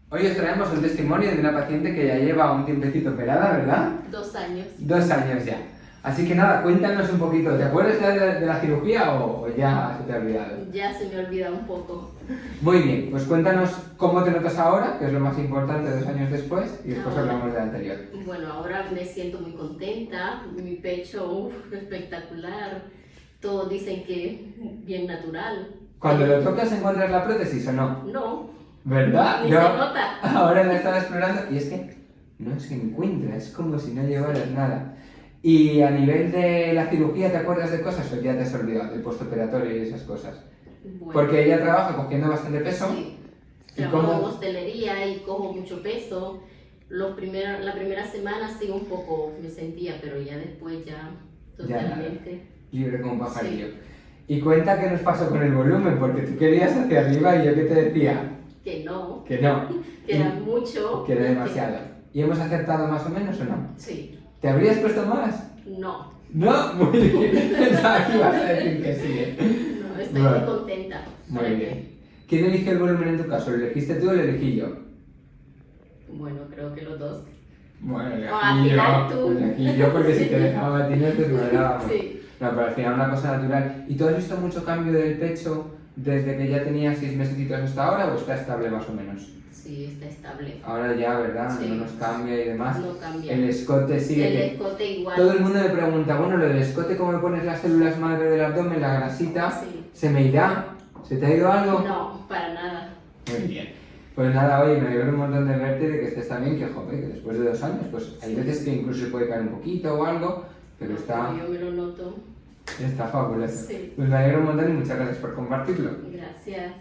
Hoy os traemos un testimonio de una paciente que ya lleva un tiempecito operada, ¿verdad? 2 años. 2 años ya. Así que nada, cuéntanos un poquito. ¿Te acuerdas ya de la cirugía o ya se te ha olvidado? Ya se me olvida un poco. Muy bien, pues cuéntanos cómo te notas ahora, que es lo más importante 2 años después, y después Ahora. hablamos de la anterior. Bueno, ahora me siento muy contenta. Mi pecho, espectacular. Todos dicen que bien natural. Cuando lo tocas, ¿encuentras la prótesis o no? No, ¿Verdad? ni Yo se nota. ahora la estaba explorando y es que no se encuentra, es como si no llevaras nada. Y a nivel de la cirugía, ¿te acuerdas de cosas o ya te has olvidado del postoperatorio y esas cosas? Bueno, Porque ella trabaja cogiendo bastante peso. sí. ¿Y Trabajo en cómo? hostelería y cojo mucho peso. La primera semana sí un poco me sentía, pero ya después ya totalmente. Libre como un pajarillo. Y cuenta qué nos pasó con el volumen, porque tú querías hacia arriba y yo qué te decía Que no, que no, que era mucho. que era demasiado. ¿Y hemos acertado más o menos o no? Sí, ¿Te habrías puesto más? no, No, muy bien. Pensaba que ibas a decir que sí, ¿eh? no, estoy Bueno, muy contenta. Muy bien. ¿Quién eligió el volumen en tu caso? ¿Lo elegiste tú o lo elegí yo? Bueno, creo que los dos. Bueno, lo al elegí final yo. tú. Lo elegí yo porque si Sí. te dejaba a ti no te durábamos. Sí. No, pero al final una cosa natural. ¿Y tú has visto mucho cambio del pecho desde que ya tenías 6 mesecitos hasta ahora o está estable más o menos? Sí, está estable. Ahora ya, ¿verdad? Sí. No nos cambia y demás. No cambia. El escote sigue. El que- escote igual. Todo el mundo me pregunta, bueno, lo del escote, ¿cómo me pones las células madre del abdomen, la grasita? Sí. ¿Se me irá? ¿Se te ha ido algo? No, para nada. Muy bien. Pues nada, oye, me alegro un montón de verte y de que estés tan bien, que joder, que después de 2 años, pues hay veces que incluso se puede caer un poquito o algo, pero Yo me lo noto. está fabuloso. Sí. Pues me alegro un montón y muchas gracias por compartirlo. Gracias.